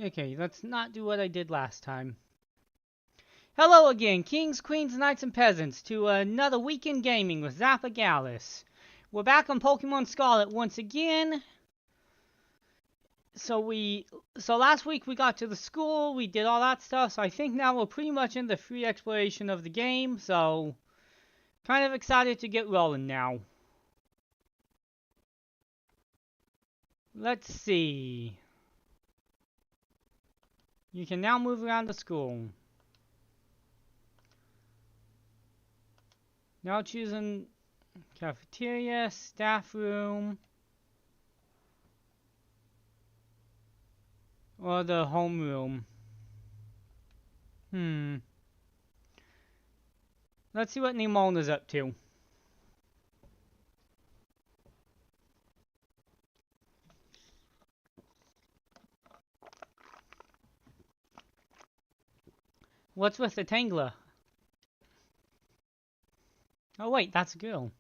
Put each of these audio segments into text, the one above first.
Okay, let's not do what I did last time. Hello again, kings, queens, knights, and peasants, to another weekend gaming with Zapagalis. We're back on Pokemon Scarlet once again. So last week we got to the school, we did all that stuff, so I think now we're pretty much in the free exploration of the game, so kind of excited to get rolling now. Let's see. You can now move around the school. Now choosing cafeteria, staff room, or the homeroom. Let's see what Nemona's up to. What's with the Tangler? Oh wait, that's a girl.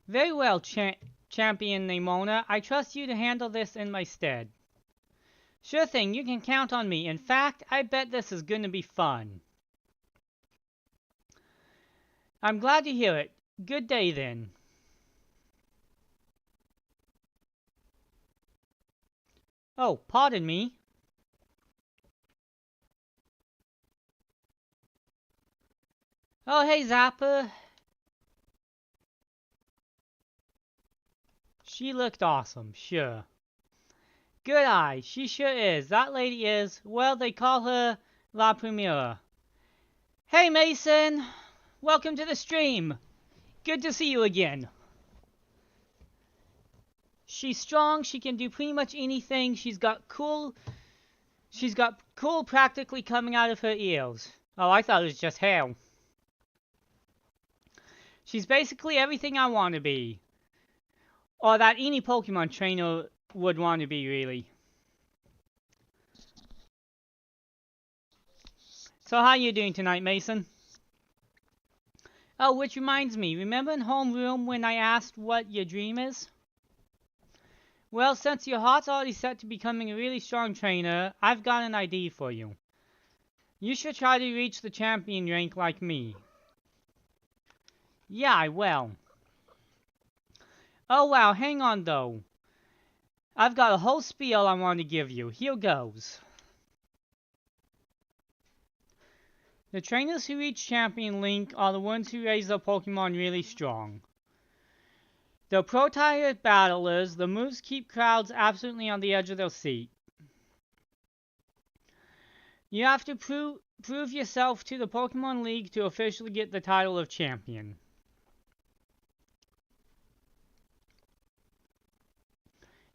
Very well, Champion Nemona. I trust you to handle this in my stead. Sure thing, you can count on me. In fact, I bet this is going to be fun. I'm glad to hear it. Good day then. Oh, pardon me. Oh, hey, Zapper. She looked awesome, sure. Good eye, she sure is. That lady is, well, they call her La Primera. Hey, Mason! Welcome to the stream. Good to see you again. She's strong, she can do pretty much anything. She's got cool practically coming out of her ears. Oh, I thought it was just hair. She's basically everything I want to be. Or that any Pokemon trainer would want to be, really. So how you doing tonight, Mason? Oh, which reminds me, remember in homeroom when I asked what your dream is? Well, since your heart's already set to becoming a really strong trainer, I've got an idea for you. You should try to reach the champion rank like me. Yeah, I will. Oh wow, hang on though. I've got a whole spiel I want to give you. Here goes. The trainers who reach Champion Link are the ones who raise their Pokemon really strong. They're pro-tired battlers. The moves keep crowds absolutely on the edge of their seat. You have to prove yourself to the Pokemon League to officially get the title of champion.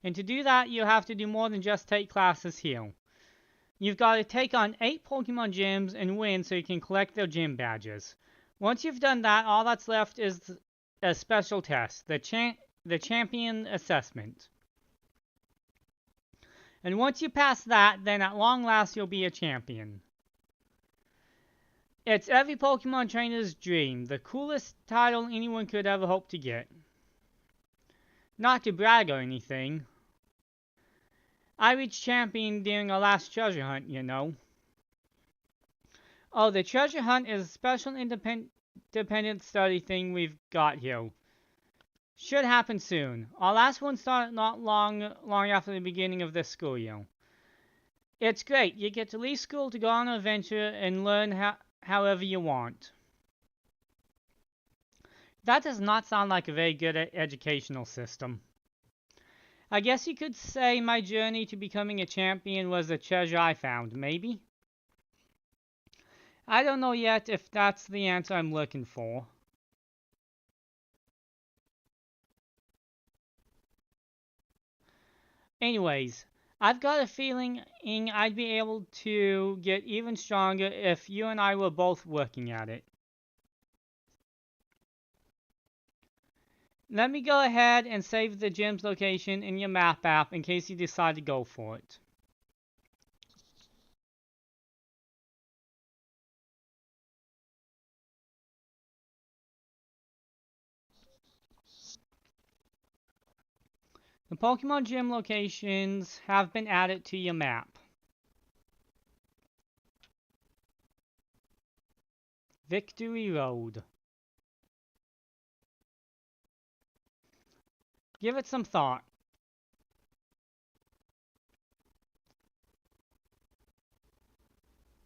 And to do that, you have to do more than just take classes here. You've got to take on 8 Pokemon gyms and win so you can collect their gym badges. Once you've done that, all that's left is a special test, the champion assessment. And once you pass that, then at long last you'll be a champion. It's every Pokemon trainer's dream, the coolest title anyone could ever hope to get. Not to brag or anything. I reached champion during our last treasure hunt, you know. Oh, the treasure hunt is a special independent study thing we've got here. Should happen soon. Our last one started not long after the beginning of this school year. It's great. You get to leave school to go on an adventure and learn however you want. That does not sound like a very good educational system. I guess you could say my journey to becoming a champion was a treasure I found, maybe? I don't know yet if that's the answer I'm looking for. Anyways, I've got a feeling I'd be able to get even stronger if you and I were both working at it. Let me go ahead and save the gym's location in your map app in case you decide to go for it. The Pokemon Gym locations have been added to your map. Victory Road. Give it some thought.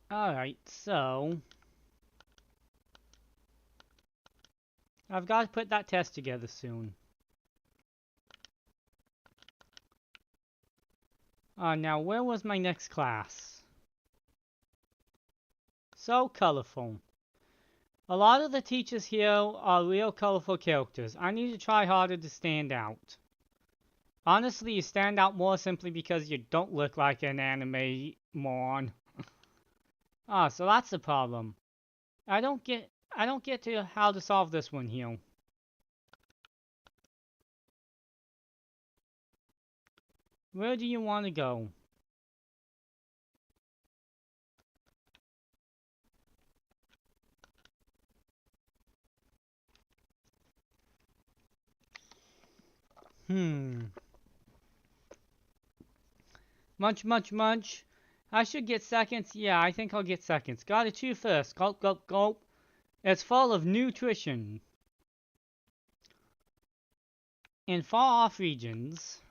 Alright, so I've got to put that test together soon. Now where was my next class? So colorful. A lot of the teachers here are real colorful characters. I need to try harder to stand out. Honestly, you stand out more simply because you don't look like an anime moron. So that's the problem. I don't get to how to solve this one here. Where do you want to go? Munch. I should get seconds. Yeah, I think I'll get seconds. Gotta chew first. Gulp, gulp, gulp. It's full of nutrition. In far-off regions,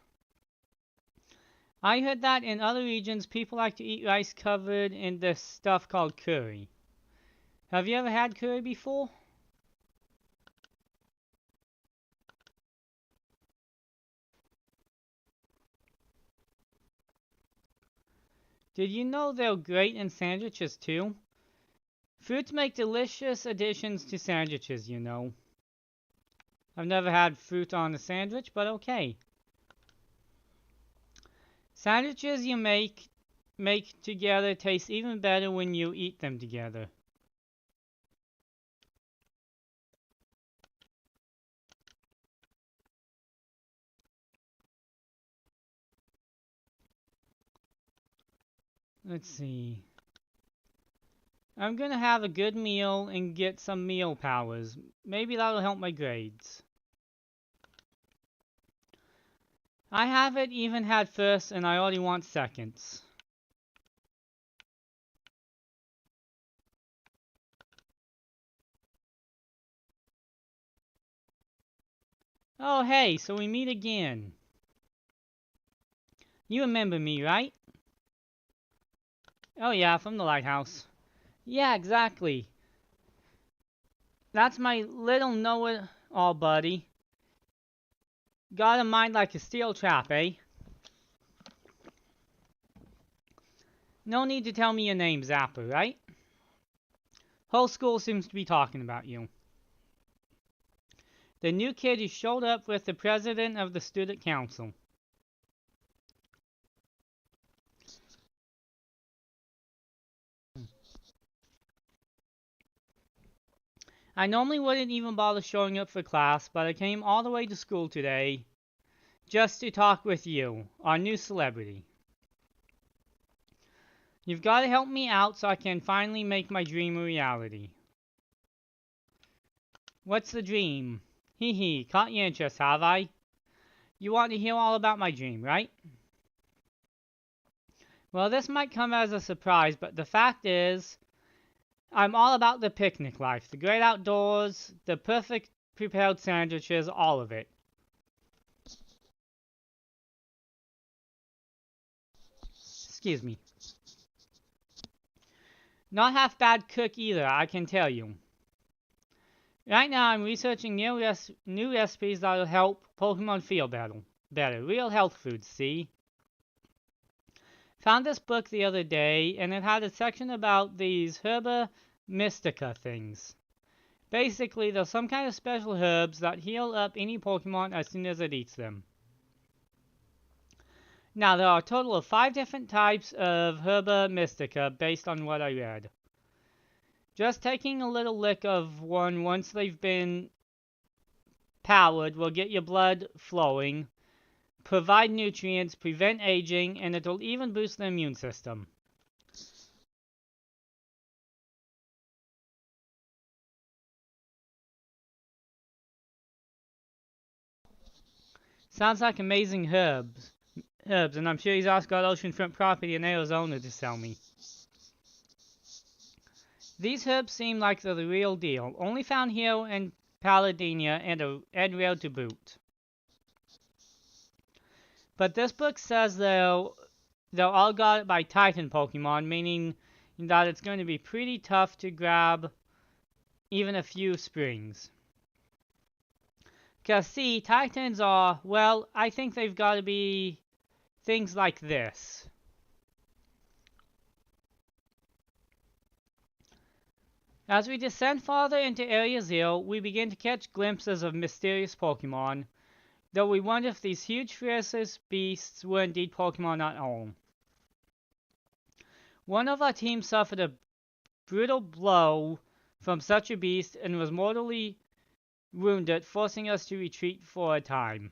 I heard that in other regions, people like to eat rice covered in this stuff called curry. Have you ever had curry before? Did you know they're great in sandwiches too? Fruits make delicious additions to sandwiches, you know. I've never had fruit on a sandwich, but okay. Sandwiches you make together taste even better when you eat them together. Let's see. I'm gonna have a good meal and get some meal powers. Maybe that'll help my grades. I haven't even had first and I already want seconds. Oh hey, so we meet again. You remember me, right? Oh yeah, from the lighthouse. Yeah, exactly. That's my little know-it-all buddy. Got a mind like a steel trap, eh? No need to tell me your name, Zapper, right? Whole school seems to be talking about you. The new kid who showed up with the president of the student council. I normally wouldn't even bother showing up for class, but I came all the way to school today just to talk with you, our new celebrity. You've got to help me out so I can finally make my dream a reality. What's the dream? Hee hee, caught your interest, have I? You want to hear all about my dream, right? Well, this might come as a surprise, but the fact is, I'm all about the picnic life, the great outdoors, the perfect prepared sandwiches, all of it. Excuse me. Not half bad cook either, I can tell you. Right now, I'm researching new recipes that'll help Pokemon feel better. Real health foods, see? Found this book the other day, and it had a section about these herba mystica things. Basically, there's some kind of special herbs that heal up any Pokemon as soon as it eats them. Now, there are a total of 5 different types of herba mystica based on what I read. Just taking a little lick of one once they've been powered will get your blood flowing, provide nutrients, prevent aging, and it'll even boost the immune system. Sounds like amazing herbs. And I'm sure he's also got oceanfront property in Arizona to sell me. These herbs seem like they're the real deal. Only found here in Paladina and rare to boot. But this book says they're all got by Titan Pokemon, meaning that it's going to be pretty tough to grab even a few springs. Because see, Titans are, well, I think they've got to be things like this. As we descend farther into Area 0, we begin to catch glimpses of mysterious Pokemon, though we wonder if these huge ferocious beasts were indeed Pokemon at all. One of our team suffered a brutal blow from such a beast and was mortally wounded, forcing us to retreat for a time.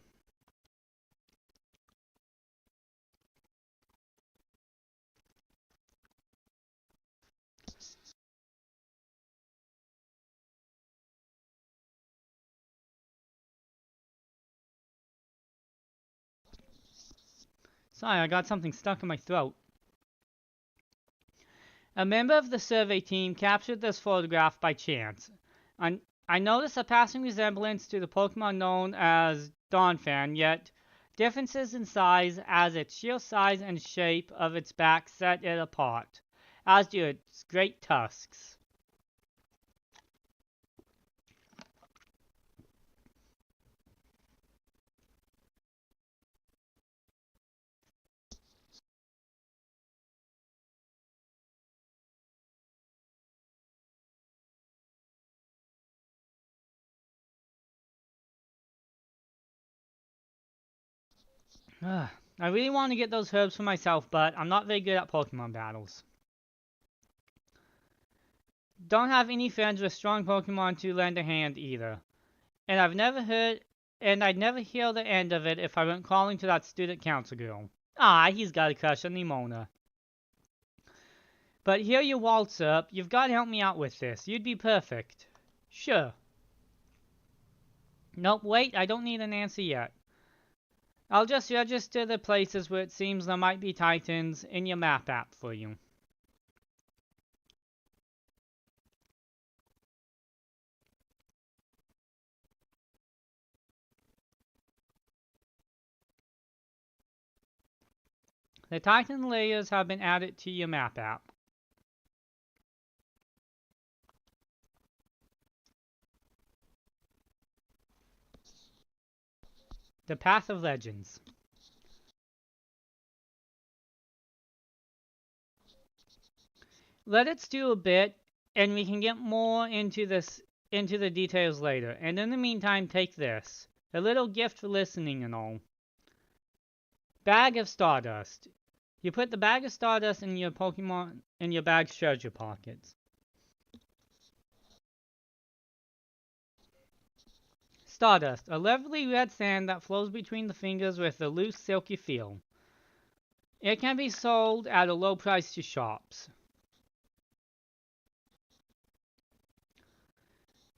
Sorry, I got something stuck in my throat. A member of the survey team captured this photograph by chance. I noticed a passing resemblance to the Pokemon known as Donphan, yet differences in size as its sheer size and shape of its back set it apart, as do its great tusks. I really want to get those herbs for myself, but I'm not very good at Pokemon battles. Don't have any friends with strong Pokemon to lend a hand either. And I'd never hear the end of it if I went calling to that student council girl. Ah, he's got a crush on Nimona. But here you waltz up, you've got to help me out with this. You'd be perfect. Sure. Nope, wait, I don't need an answer yet. I'll just register the places where it seems there might be Titans in your map app for you. The Titan layers have been added to your map app. The Path of Legends. Let it stew a bit, and we can get more into the details later. And in the meantime, take this. A little gift for listening and all. Bag of Stardust. You put the bag of Stardust in your bag's treasure pockets. Stardust, a lovely red sand that flows between the fingers with a loose, silky feel. It can be sold at a low price to shops.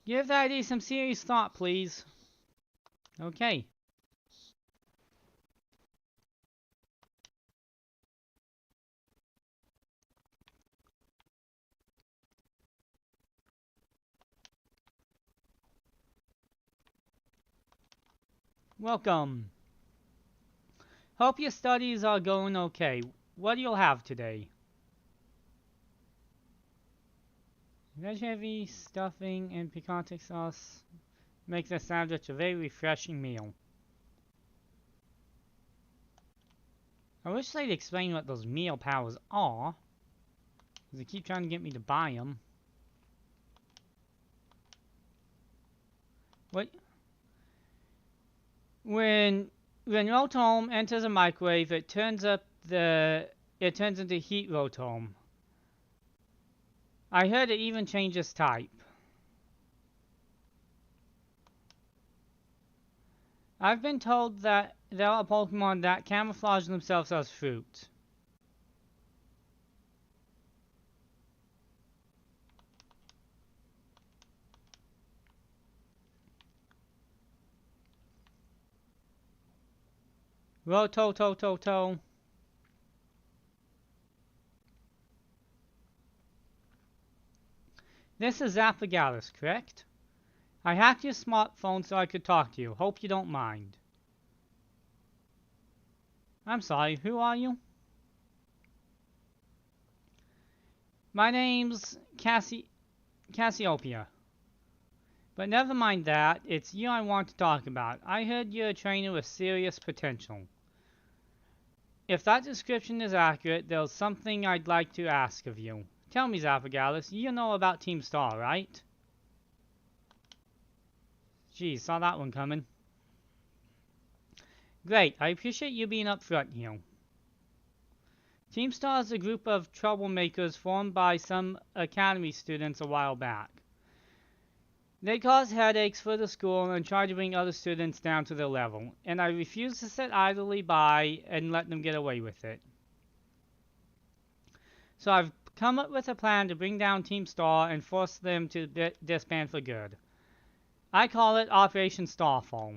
Give that idea some serious thought, please. Okay. Welcome. Hope your studies are going okay. What do you have today? Veg heavy stuffing and picante sauce make the sandwich a very refreshing meal. I wish they'd explain what those meal powers are, because they keep trying to get me to buy them. What? When Rotom enters a microwave, it turns into heat Rotom. I heard it even changes type. I've been told that there are Pokemon that camouflage themselves as fruit. Roto-to-to-to. This is Zapagalis, correct? I hacked your smartphone so I could talk to you. Hope you don't mind. I'm sorry, who are you? My name's Cassiopeia. But never mind that, it's you I want to talk about. I heard you're a trainer with serious potential. If that description is accurate, there's something I'd like to ask of you. Tell me, Zapagalis, you know about Team Star, right? Geez, saw that one coming. Great, I appreciate you being upfront here. Team Star is a group of troublemakers formed by some academy students a while back. They cause headaches for the school and try to bring other students down to their level, and I refuse to sit idly by and let them get away with it. So I've come up with a plan to bring down Team Star and force them to disband for good. I call it Operation Starfall.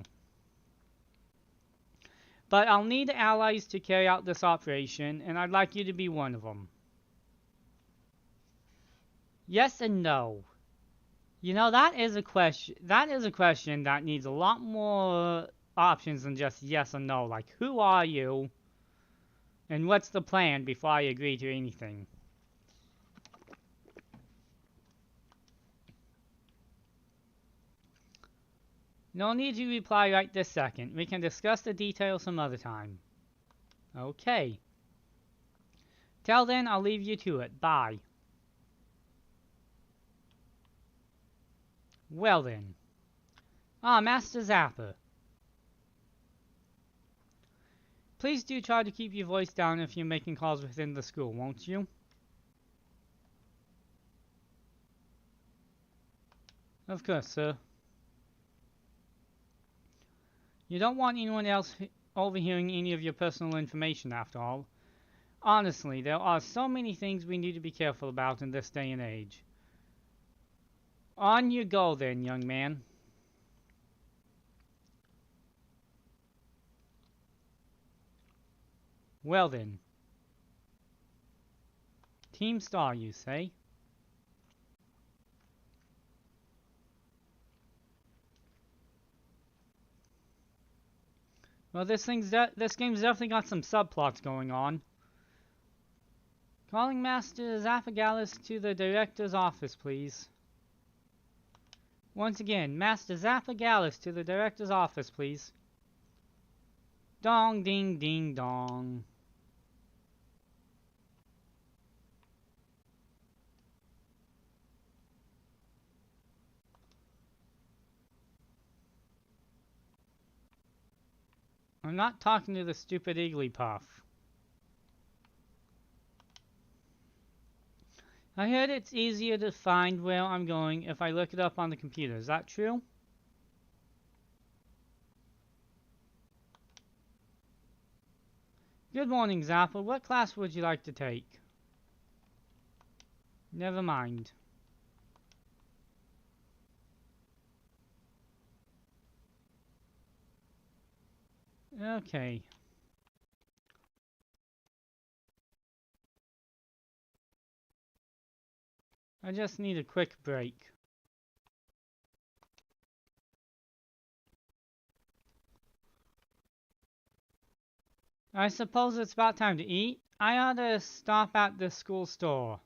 But I'll need allies to carry out this operation, and I'd like you to be one of them. Yes and no. You know, that is a question that needs a lot more options than just yes or no. Like, who are you? And what's the plan before I agree to anything? No need to reply right this second. We can discuss the details some other time. Okay. Till then, I'll leave you to it. Bye. Well then. Ah, Master Zapper. Please do try to keep your voice down if you're making calls within the school, won't you? Of course, sir. You don't want anyone else overhearing any of your personal information, after all. Honestly, there are so many things we need to be careful about in this day and age. On you go then, young man. Well then. Team Star, you say? Well, this game's definitely got some subplots going on. Calling Master Zapagalis to the director's office, please. Once again, Master Zapagalis to the director's office, please. Dong, ding, ding, dong. I'm not talking to the stupid Igglypuff. I heard it's easier to find where I'm going if I look it up on the computer. Is that true? Good morning, Zappa. What class would you like to take? Never mind. Okay. I just need a quick break. I suppose it's about time to eat. I ought to stop at the school store.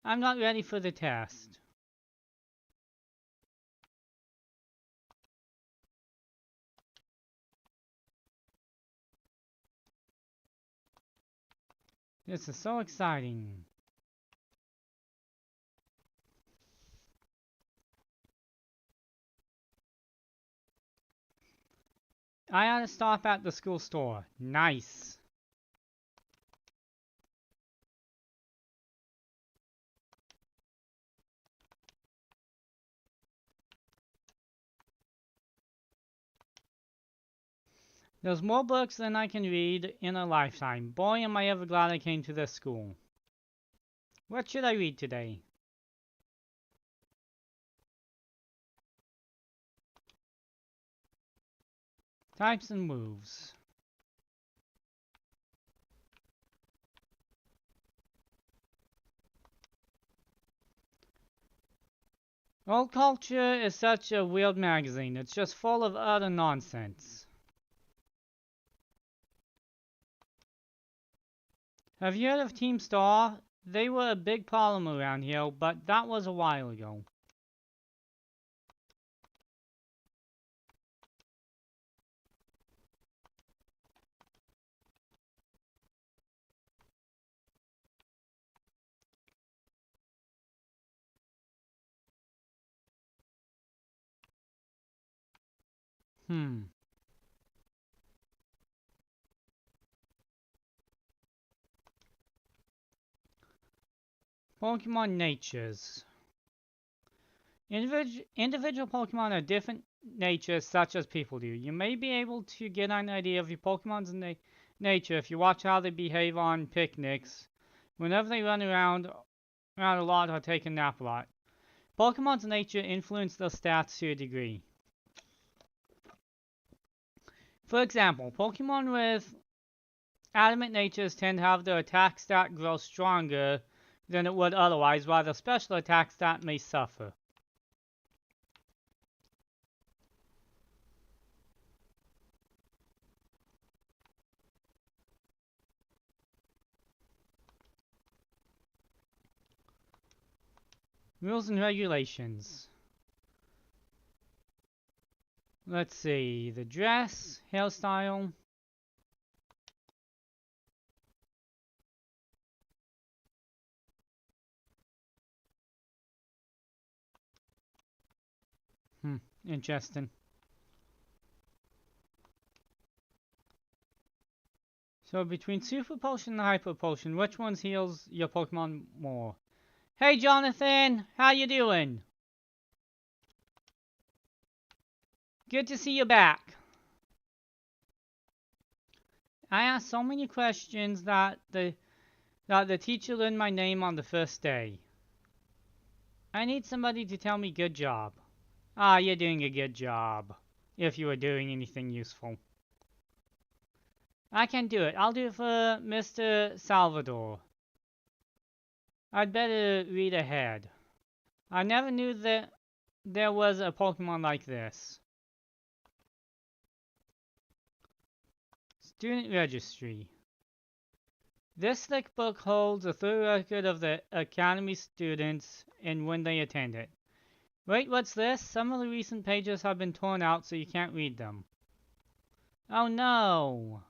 I'm not ready for the test. This is so exciting. I ought to stop at the school store. Nice. There's more books than I can read in a lifetime. Boy, am I ever glad I came to this school. What should I read today? Types and moves. Old Culture is such a weird magazine. It's just full of utter nonsense. Have you heard of Team Star? They were a big problem around here, but that was a while ago. Pokemon natures. Individual Pokemon are different natures such as people do. You may be able to get an idea of your Pokemon's nature if you watch how they behave on picnics, whenever they run around a lot or take a nap a lot. Pokemon's nature influences their stats to a degree. For example, Pokemon with adamant natures tend to have their attack stat grow stronger than it would otherwise, while their special attack stat may suffer. Rules and regulations. Let's see, the dress, hairstyle. Interesting. So between Super Potion and Hyper Potion, which one heals your Pokemon more? Hey Jonathan, how you doing? Good to see you back. I asked so many questions that the teacher learned my name on the first day. I need somebody to tell me good job. Ah, you're doing a good job. If you were doing anything useful. I can do it. I'll do it for Mr. Salvador. I'd better read ahead. I never knew that there was a Pokemon like this. Student Registry. This thick book holds a thorough record of the Academy students and when they attend it. Wait, what's this? Some of the recent pages have been torn out so you can't read them. Oh no!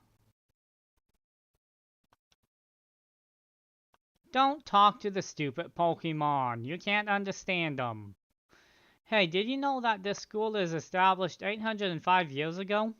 Don't talk to the stupid Pokemon. You can't understand them. Hey, did you know that this school is established 805 years ago?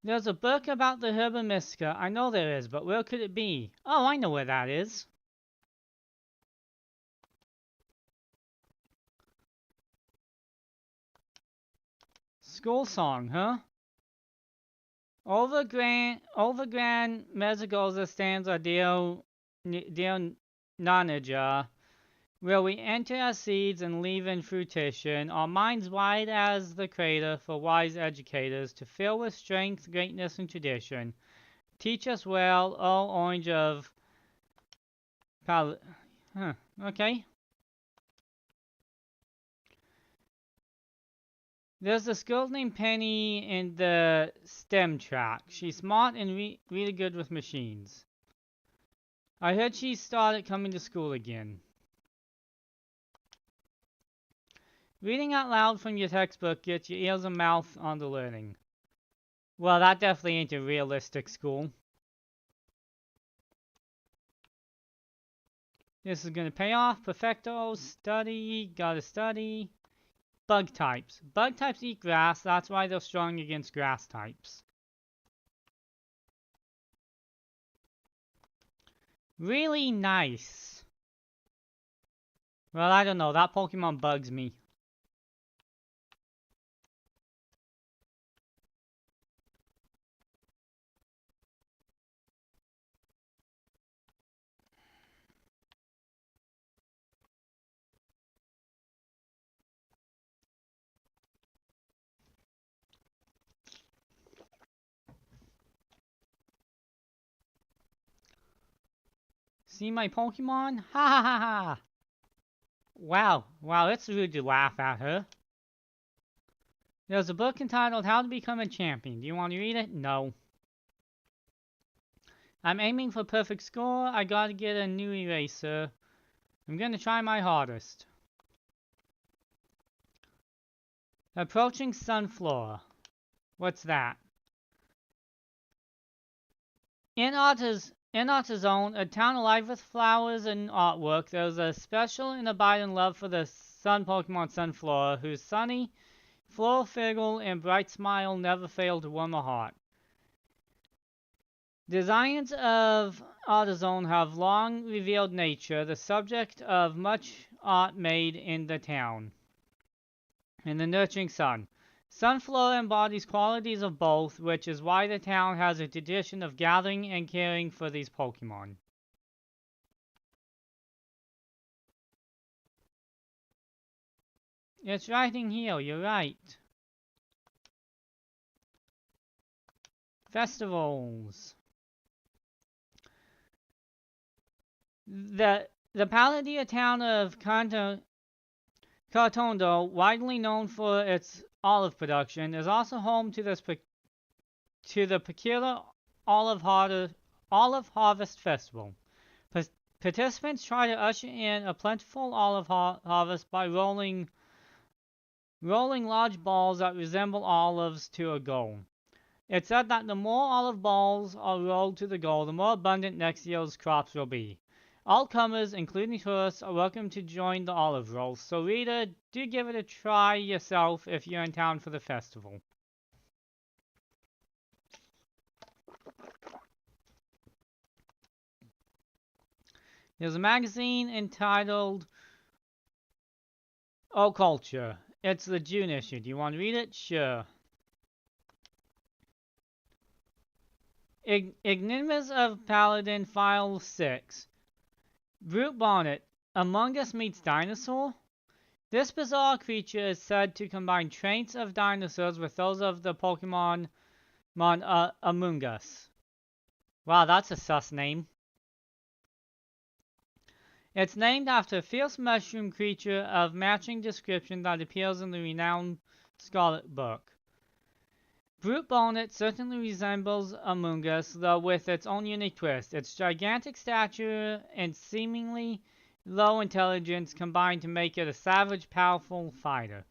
There's a book about the Herba I know there is, but where could it be? Oh, I know where that is. School song, huh? Over Grand Mezzagoza stands our dear Nanaja, where we enter as seeds and leave in fruition, our minds wide as the crater for wise educators, to fill with strength, greatness, and tradition. Teach us well, O Orange of okay. There's this girl named Penny in the STEM track. She's smart and really good with machines. I heard she started coming to school again. Reading out loud from your textbook gets your ears and mouth on the learning. Well, that definitely ain't a realistic school. This is going to pay off. Perfecto, study, gotta study. Bug types. Bug types eat grass, that's why they're strong against grass types. Really nice. Well, I don't know, that Pokemon bugs me. See my Pokemon? Ha ha ha ha! Wow, it's rude to laugh at her. There's a book entitled How to Become a Champion. Do you want to read it? No. I'm aiming for perfect score. I gotta get a new eraser. I'm gonna try my hardest. Approaching Sunflower. What's that? In Artazone, a town alive with flowers and artwork, there's a special and abiding love for the sun Pokemon Sunflower, whose sunny, floral figure and bright smile never fail to warm a heart. Designs of Artazone have long revealed nature, the subject of much art made in the town. And the nurturing sun. Sunflower embodies qualities of both, which is why the town has a tradition of gathering and caring for these Pokemon. It's writing here, you're right. Festivals. The Paladia town of Cartondo, widely known for its olive production, is also home to the peculiar olive harvest festival. Participants try to usher in a plentiful olive harvest by rolling large balls that resemble olives to a goal. It's said that the more olive balls are rolled to the goal, the more abundant next year's crops will be. All comers, including tourists, are welcome to join the olive rolls, so reader, do give it a try yourself if you're in town for the festival. There's a magazine entitled Oh Culture. It's the June issue. Do you want to read it? Sure. Ignimus of Paladin File 6. Brute Bonnet. Among Us meets dinosaur? This bizarre creature is said to combine traits of dinosaurs with those of the Pokemon Among Us. Wow, that's a sus name. It's named after a fierce mushroom creature of matching description that appears in the renowned Scarlet book. Brute Bonnet certainly resembles Among Us, though with its own unique twist. Its gigantic stature and seemingly low intelligence combine to make it a savage, powerful fighter.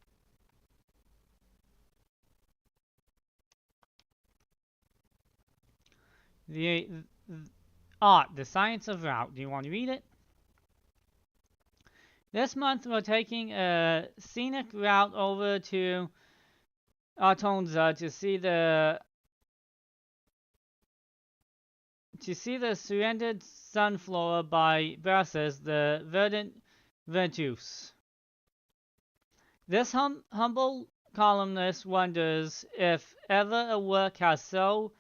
The art, the science of route. Do you want to read it? This month we're taking a scenic route over to Artonza to see the surrendered sunflower by Versus, the verdant Ventus. This humble columnist wonders if ever a work has so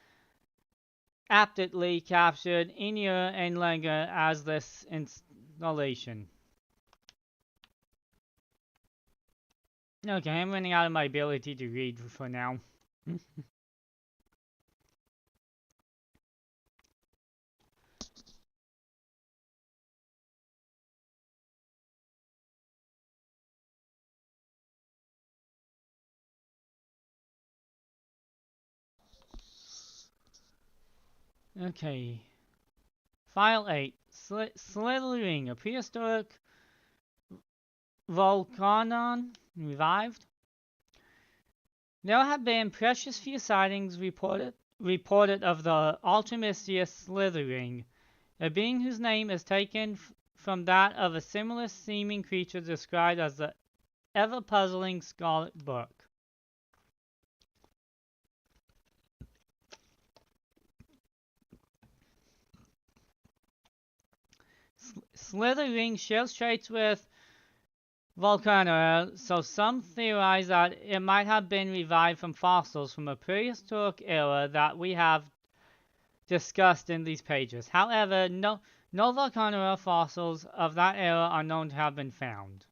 aptly captured Inyur and Langer as this installation. Okay, I'm running out of my ability to read for now. Okay. File 8. Slithering, a prehistoric volcanon revived. There have been precious few sightings reported of the ultra-mysterious Slithering, a being whose name is taken from that of a similar seeming creature described as the ever-puzzling Scarlet book. Slithering shares traits with Volcano, so some theorize that it might have been revived from fossils from a prehistoric era that we have discussed in these pages. However, no Volcano fossils of that era are known to have been found.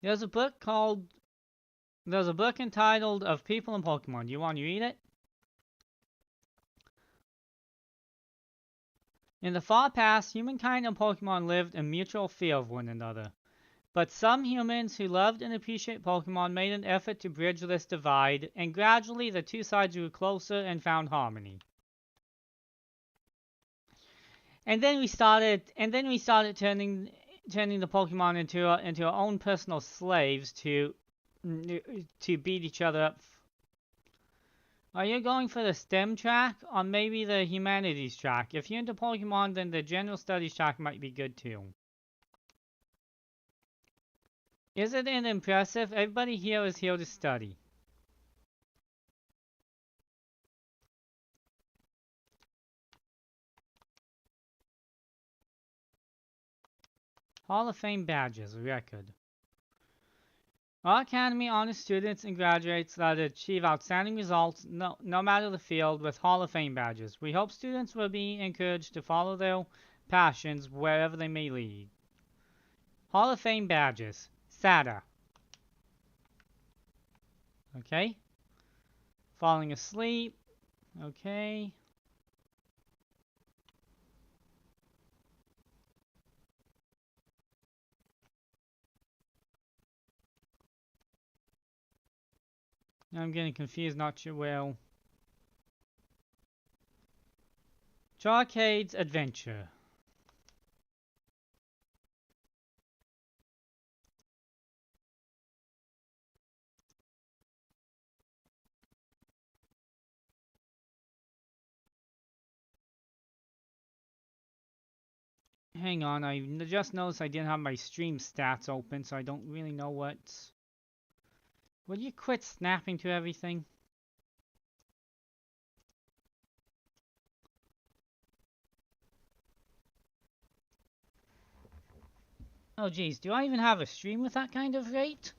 There's a book called, there's a book entitled Of People and Pokemon. Do you want to read it? In the far past, humankind and Pokemon lived in mutual fear of one another. But some humans who loved and appreciated Pokemon made an effort to bridge this divide, and gradually the two sides grew closer and found harmony. And then we started turning the Pokemon into our own personal slaves to beat each other up. Are you going for the STEM track or maybe the humanities track? If you're into Pokemon, then the general studies track might be good too. Isn't it impressive? Everybody here is here to study. Hall of Fame badges, record. Our Academy honors students and graduates that achieve outstanding results, no matter the field, with Hall of Fame badges. We hope students will be encouraged to follow their passions wherever they may lead. Hall of Fame badges. SATA. Okay. Falling asleep. Okay. I'm getting confused, not sure well. Charcade's Adventure. Hang on, I just noticed I didn't have my stream stats open, so I don't really know what's... Will you quit snapping to everything? Oh geez, do I even have a stream with that kind of rate?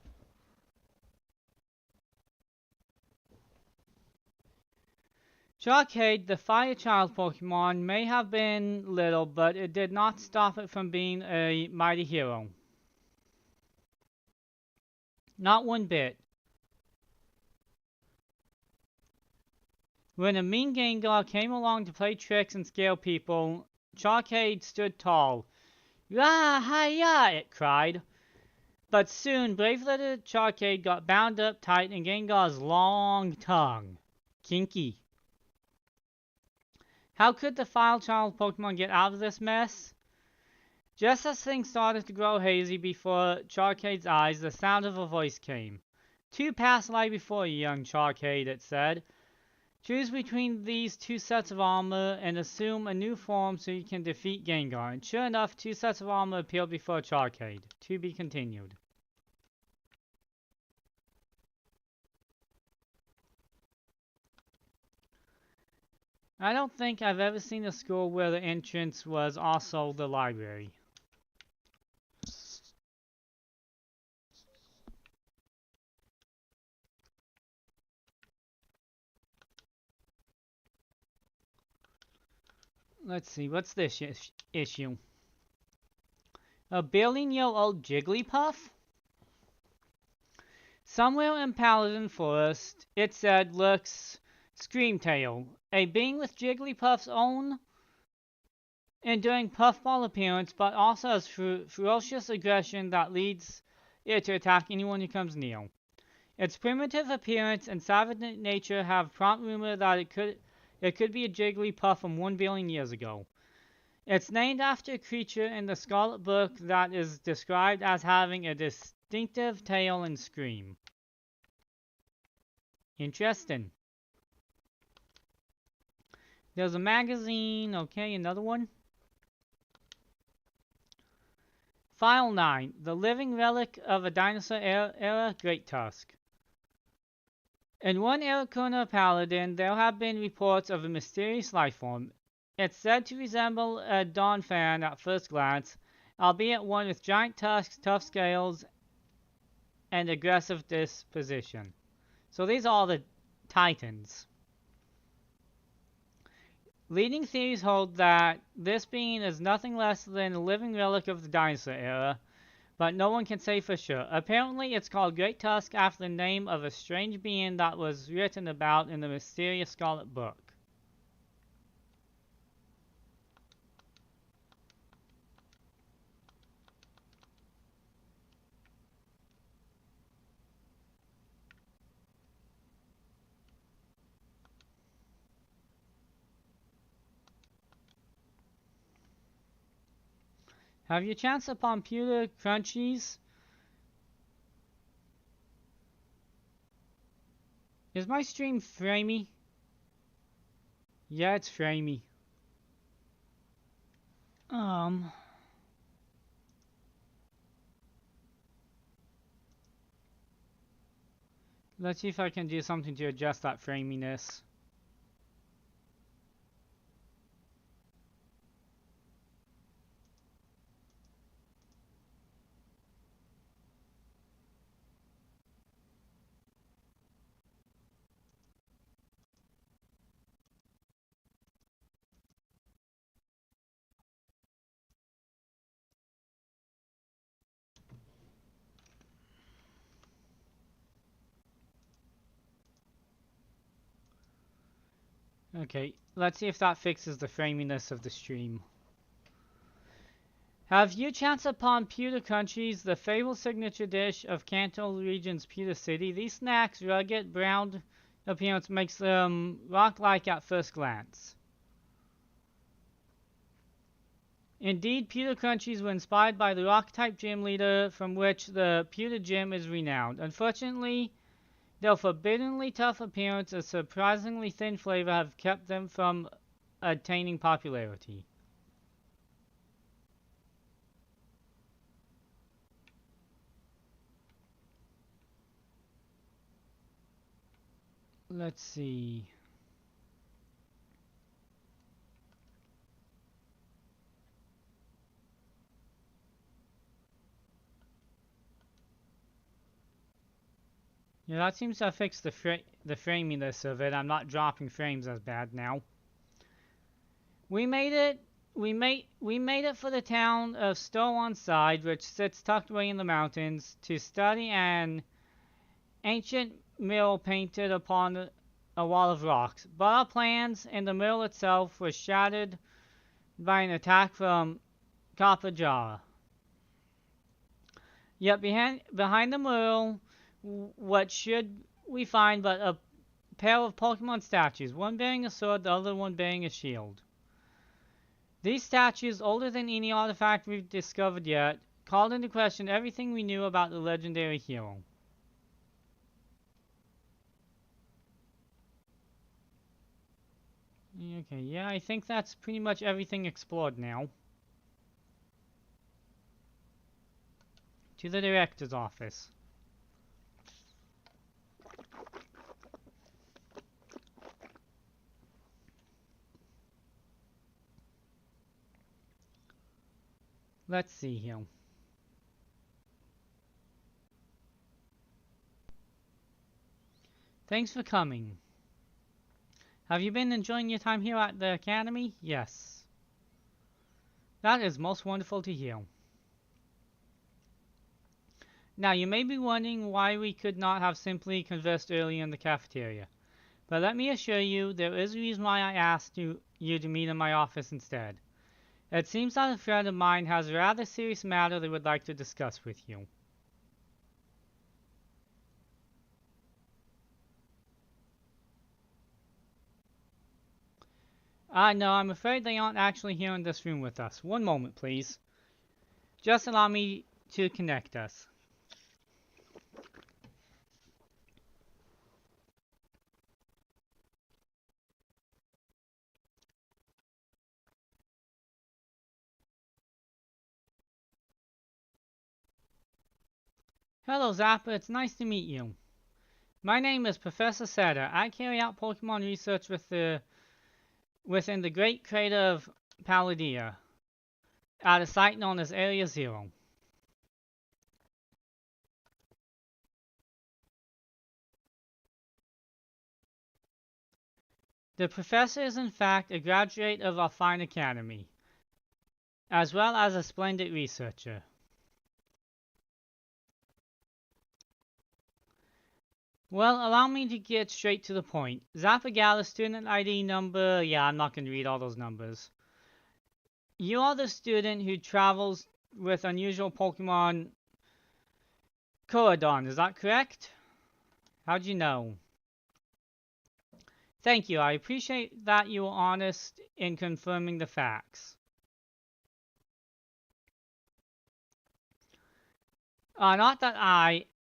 Charcade, the Fire Child Pokemon, may have been little, but it did not stop it from being a mighty hero. Not one bit. When a mean Gengar came along to play tricks and scare people, Charcade stood tall. "Rah, hi-ya!" it cried. But soon, brave little Charcade got bound up tight in Gengar's long tongue. Kinky. How could the Fire Child Pokemon get out of this mess? Just as things started to grow hazy before Charcade's eyes, the sound of a voice came. "Two paths lie before you, young Charcade," it said. "Choose between these two sets of armor and assume a new form so you can defeat Gengar." And sure enough, two sets of armor appeared before Charcade. To be continued. I don't think I've ever seen a school where the entrance was also the library. Let's see, what's this issue? A billion-year-old Jigglypuff? Somewhere in Paladin Forest, it said, lurks Screamtail, a being with Jigglypuff's own enduring puffball appearance, but also has ferocious aggression that leads it to attack anyone who comes near. Its primitive appearance and savage nature have prompt rumor that it could be a Jigglypuff from 1 billion years ago. It's named after a creature in the Scarlet Book that is described as having a distinctive tail and scream. Interesting. There's a magazine. Okay, another one. File 9. The living relic of a dinosaur era Great Tusk. In one Aracuna Paladin, there have been reports of a mysterious life form. It's said to resemble a Donphan at first glance, albeit one with giant tusks, tough scales, and aggressive disposition. So these are all the Titans. Leading theories hold that this being is nothing less than a living relic of the dinosaur era, but no one can say for sure. Apparently, it's called Great Tusk after the name of a strange being that was written about in the mysterious Scarlet Book. Have you chanced upon pewter crunchies? Is my stream framey? Yeah, it's framey. Let's see if I can do something to adjust that framiness. Okay, let's see if that fixes the framiness of the stream. Have you chanced upon pewter crunchies, the fabled signature dish of Kanto region's Pewter City? These snacks' rugged, brown appearance makes them rock-like at first glance. Indeed, pewter crunchies were inspired by the rock-type gym leader from which the pewter gym is renowned. Unfortunately, their forbiddenly tough appearance and surprisingly thin flavor have kept them from attaining popularity. Let's see. Yeah, that seems to have fixed the framiness of it. I'm not dropping frames as bad now. We made it. We made it for the town of Stow-on-Side, which sits tucked away in the mountains, to study an ancient mill painted upon a wall of rocks. But our plans and the mill itself were shattered by an attack from Kapajara. Yet behind the mill, what should we find but a pair of Pokemon statues, one bearing a sword, the other one bearing a shield. These statues, older than any artifact we've discovered yet, called into question everything we knew about the legendary hero. Okay, yeah, I think that's pretty much everything explored now. To the director's office. Let's see here. Thanks for coming. Have you been enjoying your time here at the Academy? Yes. That is most wonderful to hear. Now, you may be wondering why we could not have simply conversed earlier in the cafeteria. But let me assure you, there is a reason why I asked you to meet in my office instead. It seems that a friend of mine has a rather serious matter they would like to discuss with you. No, I'm afraid they aren't actually here in this room with us. One moment, please. Just allow me to connect us. Hello, Zappa. It's nice to meet you. My name is Professor Seda. I carry out Pokemon research within the Great Crater of Paldea, at a site known as Area Zero. The professor is in fact a graduate of our fine academy, as well as a splendid researcher. Well, allow me to get straight to the point. Zapagala student ID number, yeah, I'm not going to read all those numbers. You are the student who travels with unusual Pokemon Coadon, is that correct? How'd you know? Thank you, I appreciate that you were honest in confirming the facts. Not that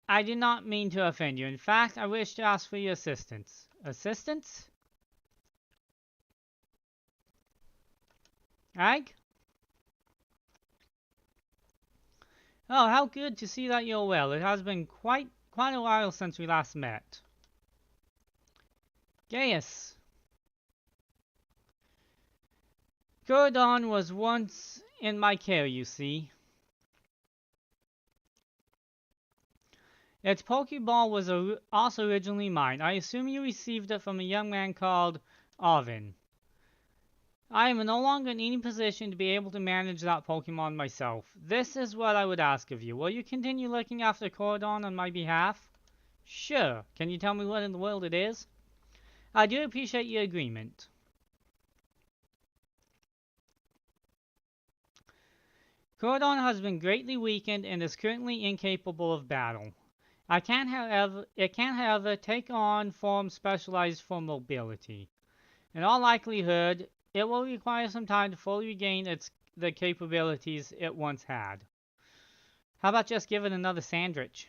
I did not mean to offend you. In fact, I wish to ask for your assistance. Assistance? Ag? Oh, how good to see that you're well. It has been quite a while since we last met. Gaius. Gordon was once in my care, you see. Its Pokeball was also originally mine. I assume you received it from a young man called Arvin. I am no longer in any position to be able to manage that Pokemon myself. This is what I would ask of you. Will you continue looking after Cordon on my behalf? Sure. Can you tell me what in the world it is? I do appreciate your agreement. Cordon has been greatly weakened and is currently incapable of battle. It can, however, take on forms specialized for mobility. In all likelihood, it will require some time to fully regain the capabilities it once had. How about just give it another sandwich?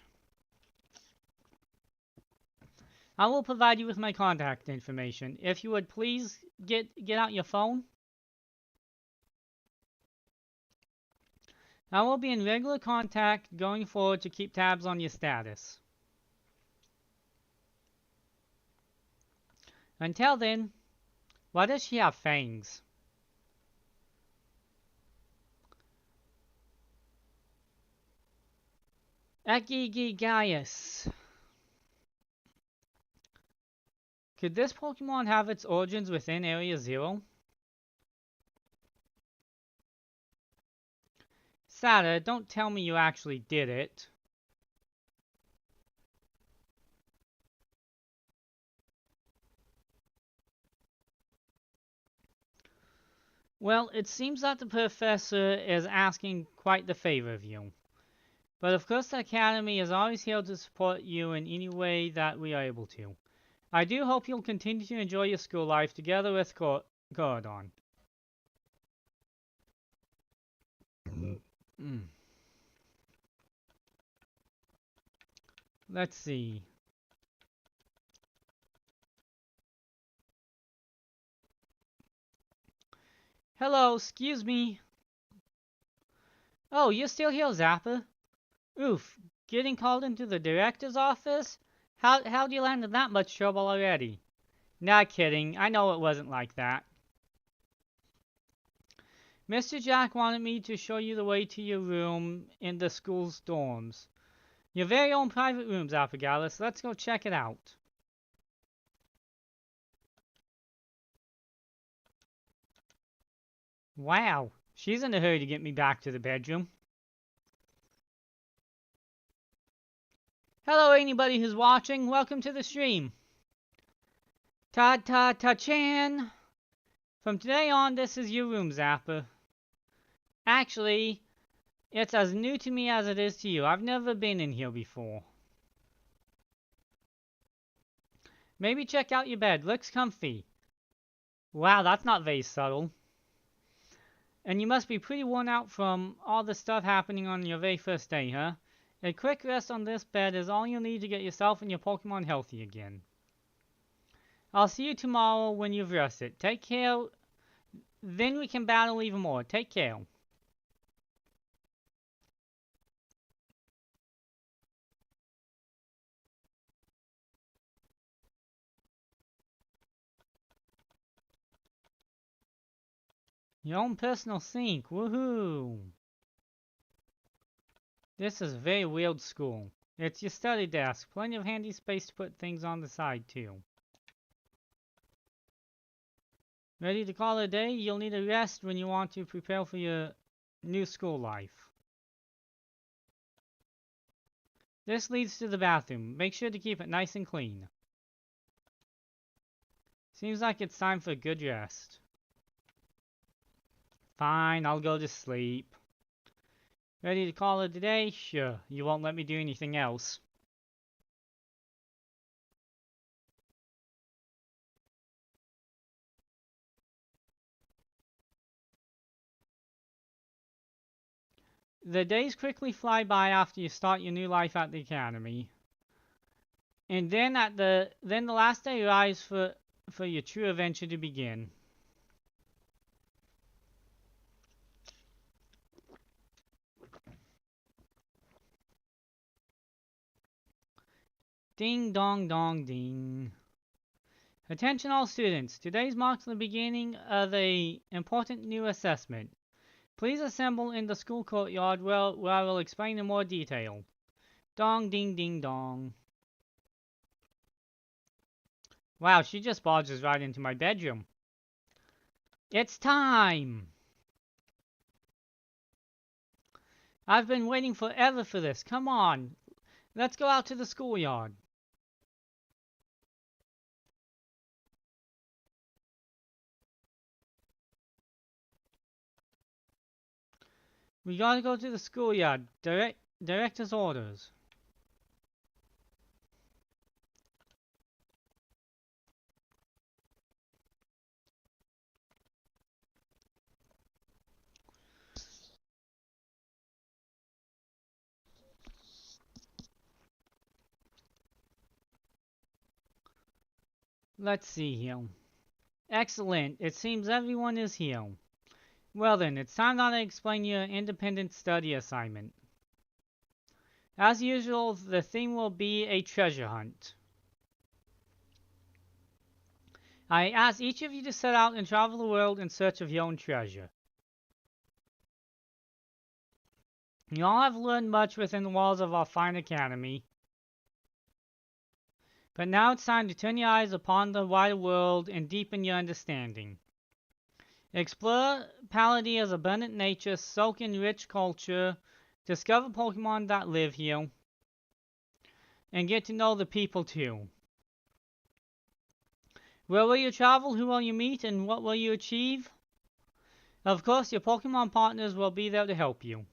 I will provide you with my contact information. If you would please get out your phone. I will be in regular contact going forward to keep tabs on your status. Until then, why does she have fangs? Gaius. Could this Pokemon have its origins within Area 0? Sada, don't tell me you actually did it. Well, it seems that the professor is asking quite the favor of you. But of course the Academy is always here to support you in any way that we are able to. I do hope you'll continue to enjoy your school life together with Gordon. Let's see. Hello, excuse me. Oh, you're still here, Zappa? Oof, getting called into the director's office? How'd you land in that much trouble already? Not kidding, I know it wasn't like that. Mr. Jack wanted me to show you the way to your room in the school's dorms. Your very own private room, Zapagalis. Let's go check it out. Wow, she's in a hurry to get me back to the bedroom. Hello, anybody who's watching. Welcome to the stream. Ta-ta-ta-chan. From today on, this is your room, Zappa. Actually, it's as new to me as it is to you. I've never been in here before. Maybe check out your bed. Looks comfy. Wow, that's not very subtle. And you must be pretty worn out from all the stuff happening on your very first day, huh? A quick rest on this bed is all you need to get yourself and your Pokemon healthy again. I'll see you tomorrow when you've rested. Take care. Then we can battle even more. Take care. Your own personal sink. Woohoo! This is a very weird school. It's your study desk. Plenty of handy space to put things on the side, too. Ready to call it a day? You'll need a rest when you want to prepare for your new school life. This leads to the bathroom. Make sure to keep it nice and clean. Seems like it's time for a good rest. Fine, I'll go to sleep. Ready to call it a day? Sure, you won't let me do anything else. The days quickly fly by after you start your new life at the academy. And then the last day arrives for your true adventure to begin. Ding dong dong ding. Attention all students. Today marks the beginning of a important new assessment. Please assemble in the school courtyard where I will explain in more detail. Dong ding ding dong. Wow, she just barges right into my bedroom. It's time! I've been waiting forever for this. Come on. Let's go out to the schoolyard. We gotta go to the schoolyard. Director's orders. Let's see here. Excellent. It seems everyone is here. Well then, it's time that I explain your independent study assignment. As usual, the theme will be a treasure hunt. I ask each of you to set out and travel the world in search of your own treasure. You all have learned much within the walls of our fine academy. But now it's time to turn your eyes upon the wider world and deepen your understanding. Explore Paladia's abundant nature, soak in rich culture, discover Pokemon that live here, and get to know the people too. Where will you travel, who will you meet, and what will you achieve? Of course, your Pokemon partners will be there to help you.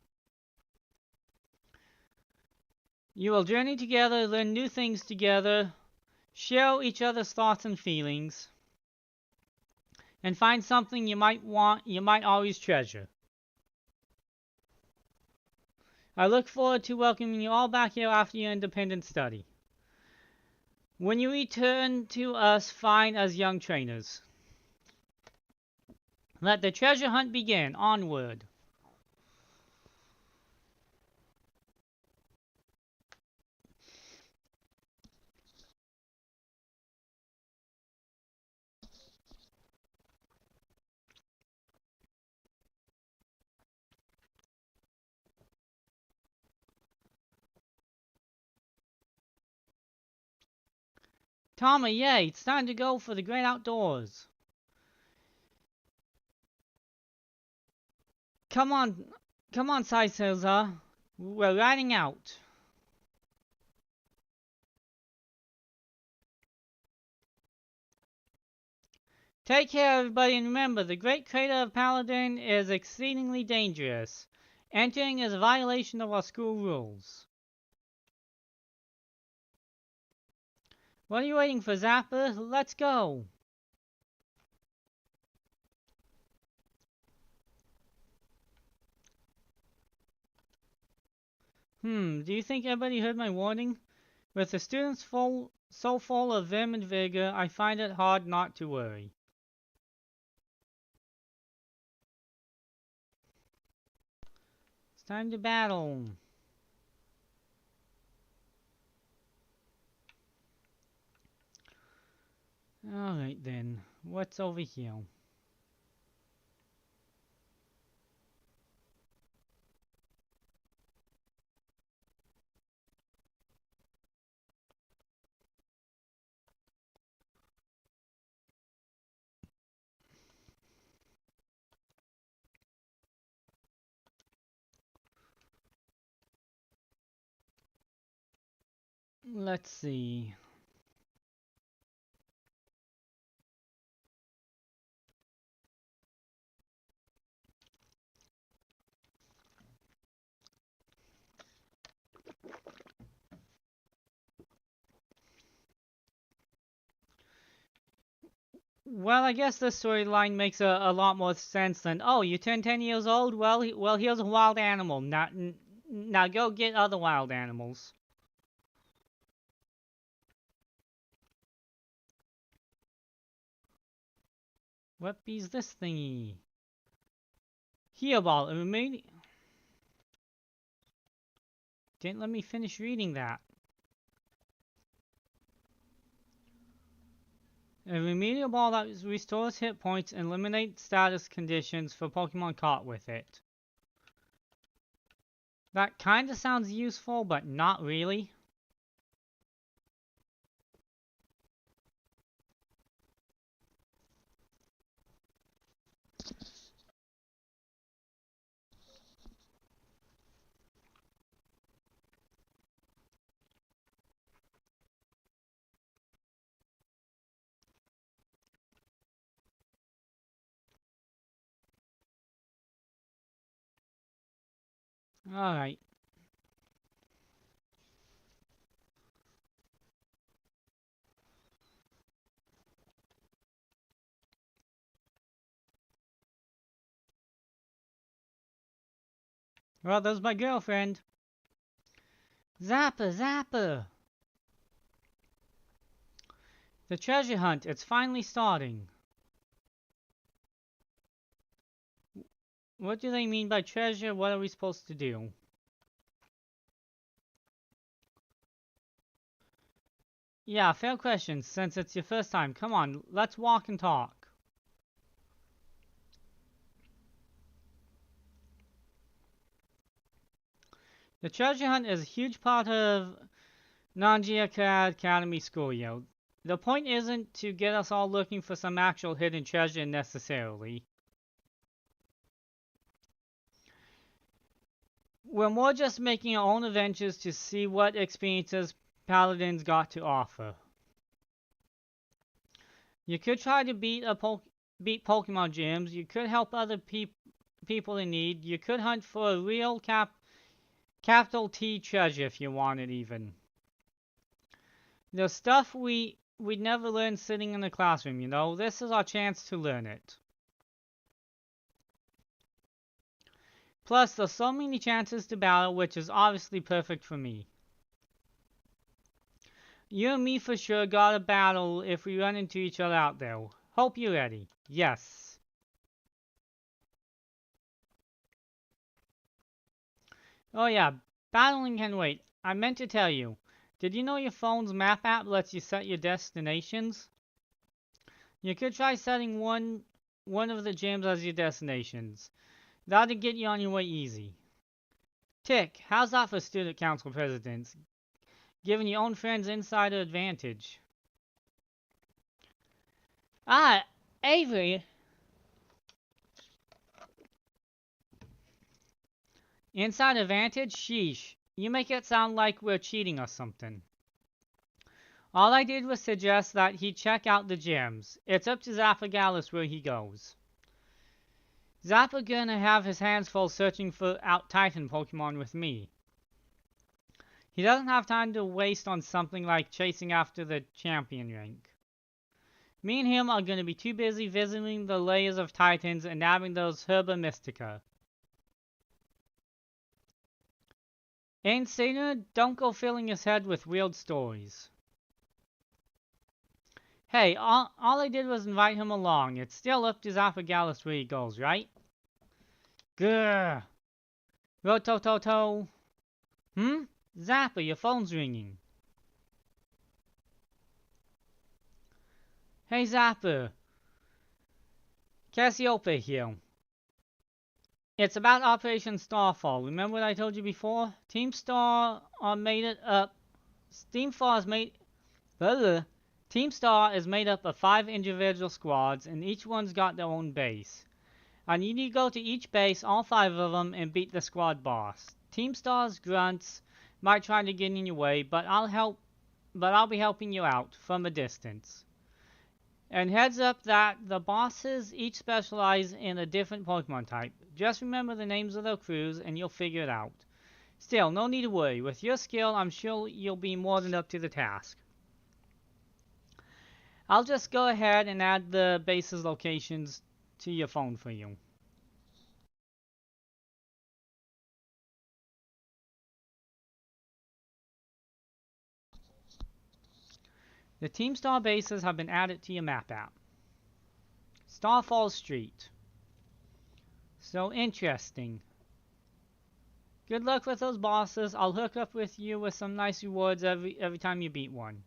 You will journey together, learn new things together, share each other's thoughts and feelings, and find something you might always treasure. I look forward to welcoming you all back here after your independent study. When you return to us fine as young trainers. Let the treasure hunt begin. Onward. Tama, yay, it's time to go for the great outdoors. Come on, Saisilza. We're riding out. Take care, everybody, and remember, the Great Crater of Paladin is exceedingly dangerous. Entering is a violation of our school rules. What are you waiting for, Zapper? Let's go! Do you think everybody heard my warning? With the students so full of vim and vigor, I find it hard not to worry. It's time to battle. Alright then, what's over here? Let's see. Well, I guess this storyline makes a lot more sense than, oh, you turned 10 years old? Well, here's a wild animal. Now go get other wild animals. What be's this thingy? Here, ball. Didn't let me finish reading that. A remedial ball that restores hit points and eliminates status conditions for Pokemon caught with it. That kinda sounds useful, but not really. Alright. Well, there's my girlfriend. Zapper, Zapper! The treasure hunt, it's finally starting. What do they mean by treasure? What are we supposed to do? Yeah, fair question, since it's your first time. Come on, let's walk and talk. The treasure hunt is a huge part of Nangia Academy School, yo. The point isn't to get us all looking for some actual hidden treasure necessarily. We're more just making our own adventures to see what experiences Paladins got to offer. You could try to beat Pokemon gyms. You could help other people in need. You could hunt for a real capital T treasure if you wanted even. The stuff we'd never learn sitting in the classroom, you know. This is our chance to learn it. Plus, there's so many chances to battle, which is obviously perfect for me. You and me for sure gotta battle if we run into each other out there. Hope you're ready. Yes. Oh yeah, battling can wait. I meant to tell you. Did you know your phone's map app lets you set your destinations? You could try setting one of the gyms as your destinations. That'll get you on your way easy. Tick, how's that for student council presidents? Giving your own friends insider advantage. Ah, Avery. Inside advantage? Sheesh. You make it sound like we're cheating or something. All I did was suggest that he check out the gyms. It's up to Zapagalis where he goes. Zappa gonna have his hands full searching for out-Titan Pokemon with me. He doesn't have time to waste on something like chasing after the champion rank. Me and him are gonna be too busy visiting the layers of Titans and nabbing those Herba Mystica. Ain't Senior, don't go filling his head with weird stories. Hey, all I did was invite him along. It's still up to Zapagalis where he goes, right? Grrr. Rotototo. Zappa, your phone's ringing. Hey Zappa. Cassiope here. It's about Operation Starfall. Remember what I told you before? Team Star made it up. Team Star is made up of 5 individual squads, and each one's got their own base. I need you to go to each base, all 5 of them, and beat the squad boss. Team Star's grunts might try to get in your way, but I'll help but I'll be helping you out from a distance. And heads up that the bosses each specialize in a different Pokemon type. Just remember the names of their crews and you'll figure it out. Still, no need to worry. With your skill, I'm sure you'll be more than up to the task. I'll just go ahead and add the base's locations to your phone for you. The Team Star bases have been added to your map app. Starfall Street. So interesting. Good luck with those bosses. I'll hook up with you with some nice rewards every time you beat one.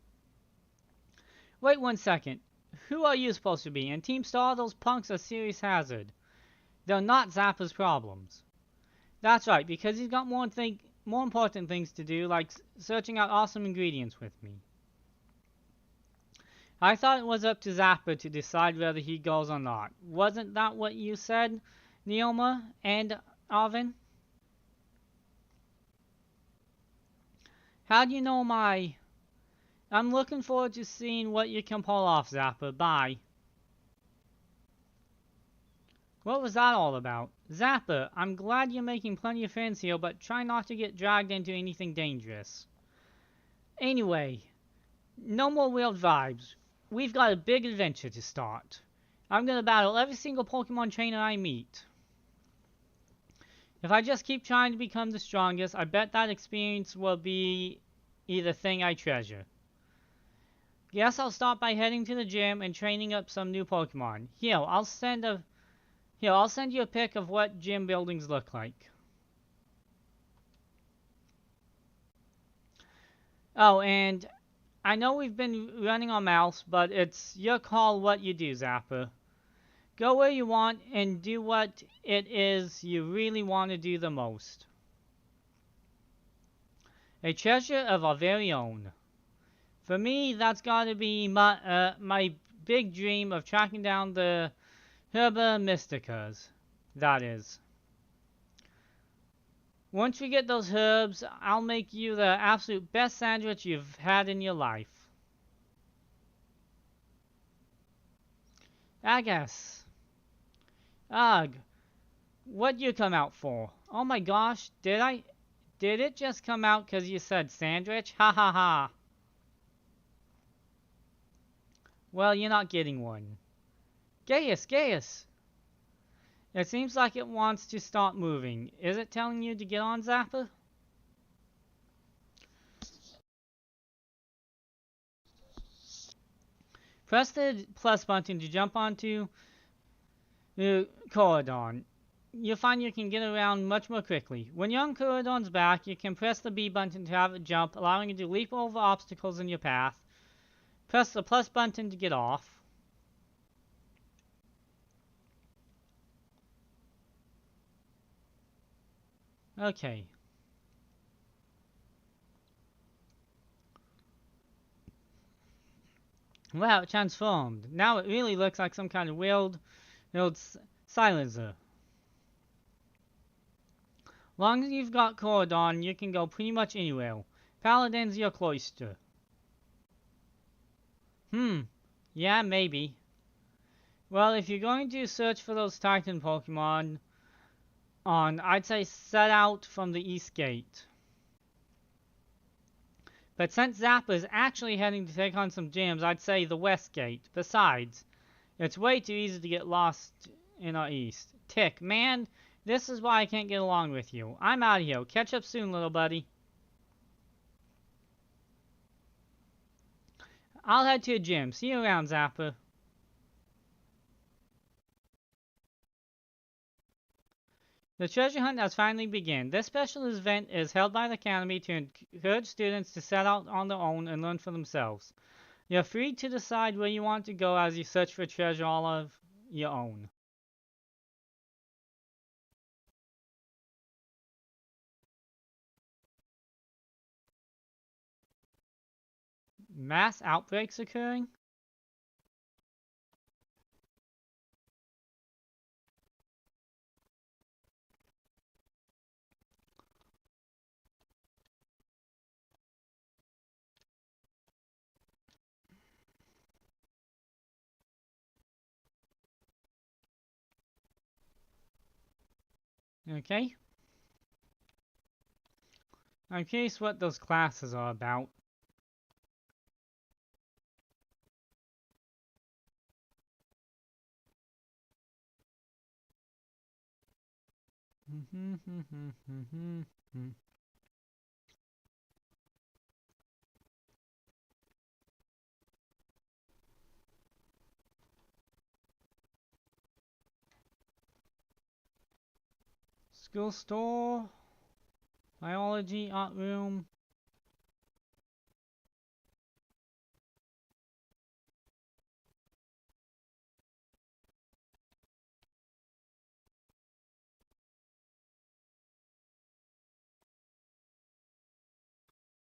Wait 1 second. Who are you supposed to be? In Team Star, those punks are serious hazard. They're not Zappa's problems. That's right, because he's got more important things to do, like searching out awesome ingredients with me. I thought it was up to Zappa to decide whether he goes or not. Wasn't that what you said, Neoma and Arvin? How do you know my... I'm looking forward to seeing what you can pull off, Zappa. Bye. What was that all about? Zappa, I'm glad you're making plenty of friends here, but try not to get dragged into anything dangerous. Anyway, no more weird vibes. We've got a big adventure to start. I'm gonna battle every single Pokemon trainer I meet. If I just keep trying to become the strongest, I bet that experience will be the thing I treasure. Guess I'll start by heading to the gym and training up some new Pokemon. Here, I'll send you a pic of what gym buildings look like. Oh, and I know we've been running on mouse, but it's your call what you do, Zappa. Go where you want and do what it is you really want to do the most. A treasure of our very own. For me, that's gotta be my big dream of tracking down the Herba Mysticas. That is. Once we get those herbs, I'll make you the absolute best sandwich you've had in your life. I guess. Ugh. What'd you come out for? Oh my gosh, did it just come out because you said sandwich? Ha ha ha. Well, you're not getting one. Gaius! It seems like it wants to start moving. Is it telling you to get on, Zappa? Press the plus button to jump onto Corridon. You'll find you can get around much more quickly. When you're on Corridon's back, you can press the B button to have it jump, allowing you to leap over obstacles in your path. Press the plus button to get off. Okay. Wow, it transformed. Now it really looks like some kind of wild silencer. Long as you've got Corridon, you can go pretty much anywhere. Paladin's your cloister. Yeah, maybe. Well, if you're going to search for those Titan Pokemon, I'd say set out from the East Gate. But since Zappa is actually heading to take on some gyms, I'd say the West Gate. Besides, it's way too easy to get lost in our East. Tick, man, this is why I can't get along with you. I'm out of here. Catch up soon, little buddy. I'll head to a gym. See you around, Zappa. The treasure hunt has finally begun. This special event is held by the Academy to encourage students to set out on their own and learn for themselves. You're free to decide where you want to go as you search for treasure all of your own. Mass outbreaks occurring? Okay. I'm curious what those classes are about. School store, biology, art room.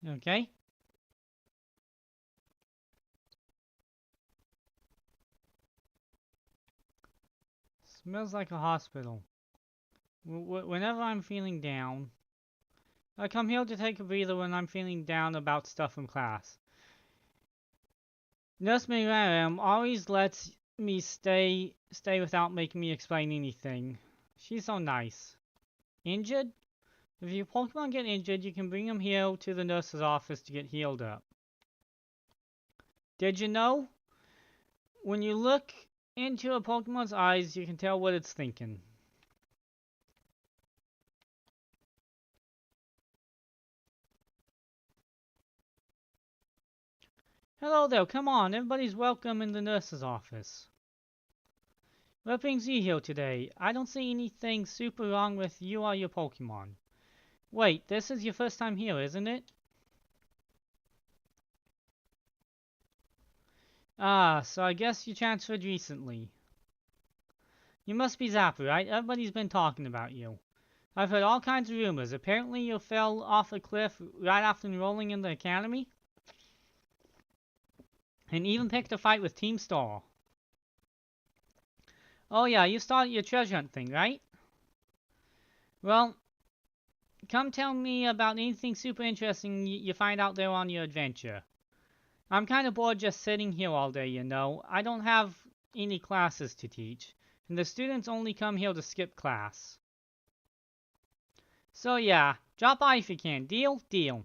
Okay. Smells like a hospital. Whenever I'm feeling down, I come here to take a breather when I'm feeling down about stuff from class. Nurse Miriam always lets me stay without making me explain anything. She's so nice. Injured? If your Pokemon get injured, you can bring them here to the nurse's office to get healed up. Did you know? When you look into a Pokemon's eyes, you can tell what it's thinking. Hello there, come on, everybody's welcome in the nurse's office. What brings you here today? I don't see anything super wrong with you or your Pokemon. Wait, this is your first time here, isn't it? Ah, so I guess you transferred recently. You must be Zapper, right? Everybody's been talking about you. I've heard all kinds of rumors. Apparently you fell off a cliff right after enrolling in the academy? And even picked a fight with Team Star. Oh yeah, you started your treasure hunt thing, right? Well, come tell me about anything super interesting you find out there on your adventure. I'm kind of bored just sitting here all day, you know. I don't have any classes to teach, and the students only come here to skip class. So yeah, drop by if you can. Deal? Deal.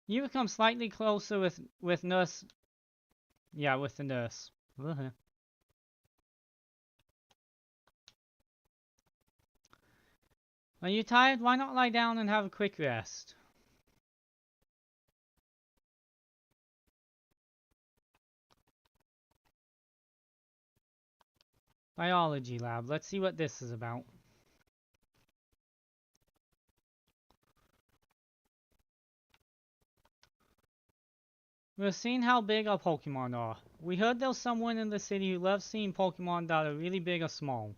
You become slightly closer with nurse. Yeah, with the nurse. Are you tired? Why not lie down and have a quick rest? Biology lab. Let's see what this is about. We're seeing how big our Pokemon are. We heard there's someone in the city who loves seeing Pokemon that are really big or small.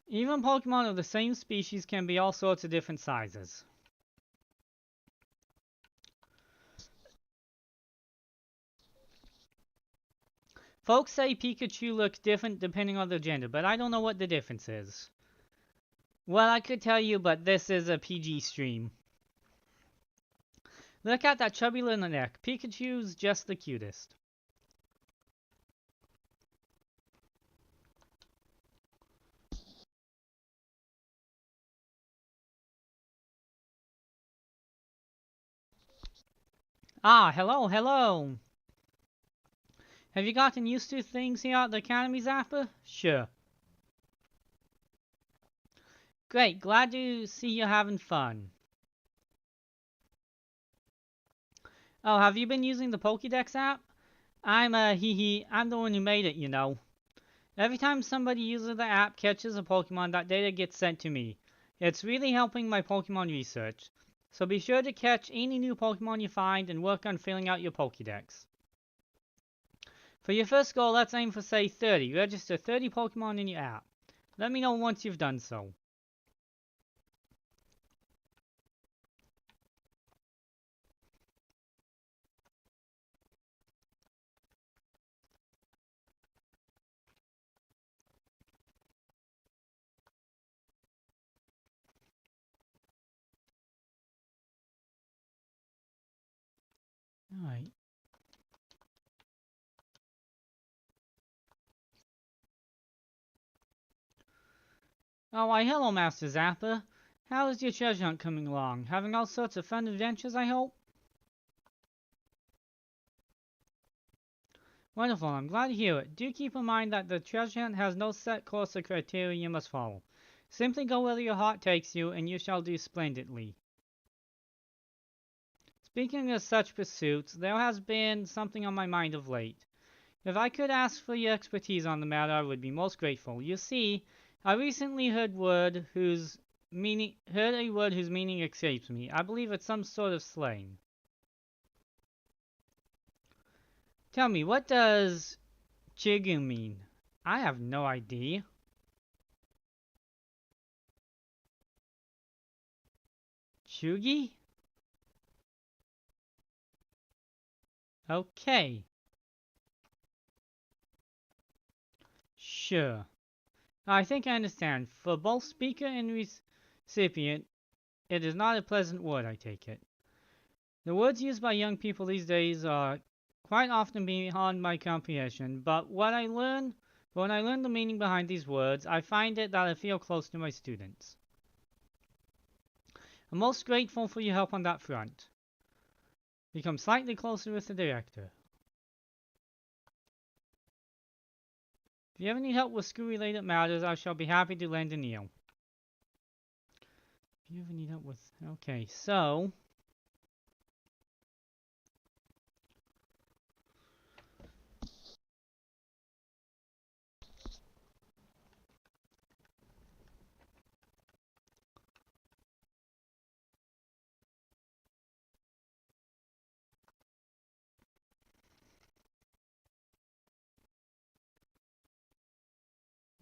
Even Pokemon of the same species can be all sorts of different sizes. Folks say Pikachu looks different depending on their gender, but I don't know what the difference is. Well, I could tell you, but this is a PG stream. Look at that chubby little neck. Pikachu's just the cutest. Ah, hello, hello. Have you gotten used to things here at the Academy, Zapper? Sure. Great, glad to see you having fun. Oh, have you been using the Pokédex app? I'm I'm the one who made it, you know. Every time somebody uses the app catches a Pokemon, that data gets sent to me. It's really helping my Pokemon research. So be sure to catch any new Pokemon you find and work on filling out your Pokédex. For your first goal, let's aim for say 30. Register 30 Pokemon in your app. Let me know once you've done so. Alright. Oh, why hello, Master Zapper. How is your treasure hunt coming along? Having all sorts of fun adventures, I hope? Wonderful, I'm glad to hear it. Do keep in mind that the treasure hunt has no set course or criteria you must follow. Simply go where your heart takes you, and you shall do splendidly. Speaking of such pursuits, there has been something on my mind of late. If I could ask for your expertise on the matter, I would be most grateful. You see, I recently heard a word whose meaning escapes me. I believe it's some sort of slang. Tell me, what does chigu mean? I have no idea. Chugi? Okay. Sure. I think I understand. For both speaker and recipient, it is not a pleasant word, I take it. The words used by young people these days are quite often beyond my comprehension, but when I learn the meaning behind these words, I find it that I feel close to my students. I'm most grateful for your help on that front. Become slightly closer with the director. If you ever need help with school-related matters, I shall be happy to lend an ear. If you ever need help with... Okay, so...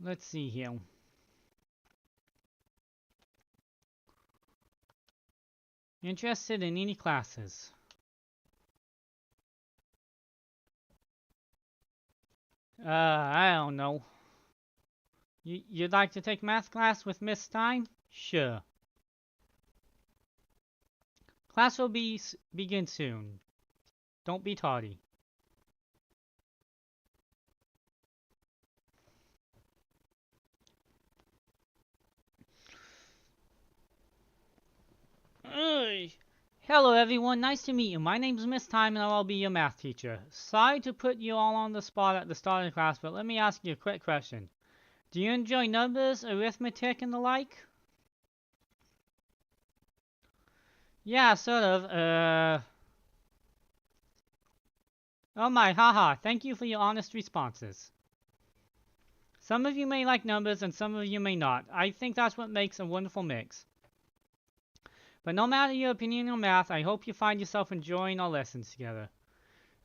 let's see here. Interested in any classes? I don't know. You'd like to take math class with Miss Stein? Sure. Class will begin soon. Don't be tardy. Ugh. Hello everyone, nice to meet you. My name's Miss Time and I'll be your math teacher. Sorry to put you all on the spot at the start of class, but let me ask you a quick question. Do you enjoy numbers, arithmetic, and the like? Yeah, sort of. Oh my, haha, thank you for your honest responses. Some of you may like numbers and some of you may not. I think that's what makes a wonderful mix. But no matter your opinion on math, I hope you find yourself enjoying our lessons together.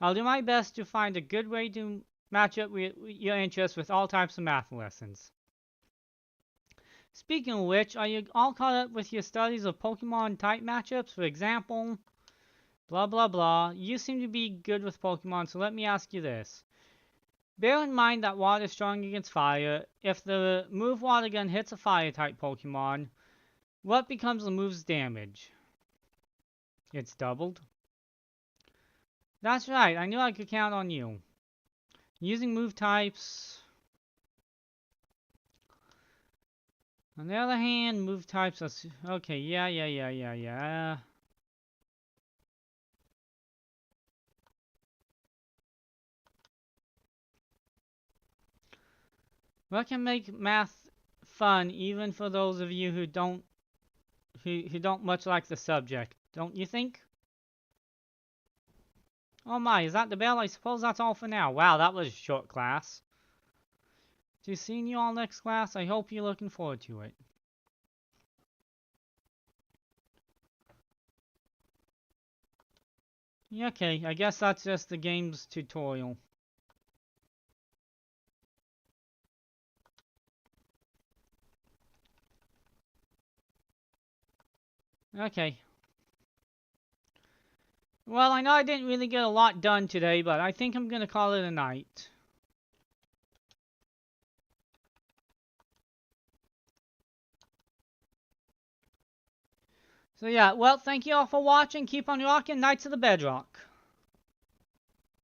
I'll do my best to find a good way to match up your interests with all types of math lessons. Speaking of which, are you all caught up with your studies of Pokemon type matchups? For example, blah blah blah. You seem to be good with Pokemon, so let me ask you this. Bear in mind that water is strong against fire. If the move Water Gun hits a fire type Pokemon, what becomes the move's damage? It's doubled. That's right, I knew I could count on you. Using move types. On the other hand, move types are... Okay, yeah. What can make math fun even for those of you who don't much like the subject, don't you think? Oh my, is that the bell? I suppose that's all for now. Wow, that was a short class. To seeing you all next class, I hope you're looking forward to it. Okay, I guess that's just the game's tutorial. Okay. Well, I know I didn't really get a lot done today, but I think I'm gonna call it a night. So yeah, well, thank you all for watching. Keep on rocking, Knights of the Bedrock.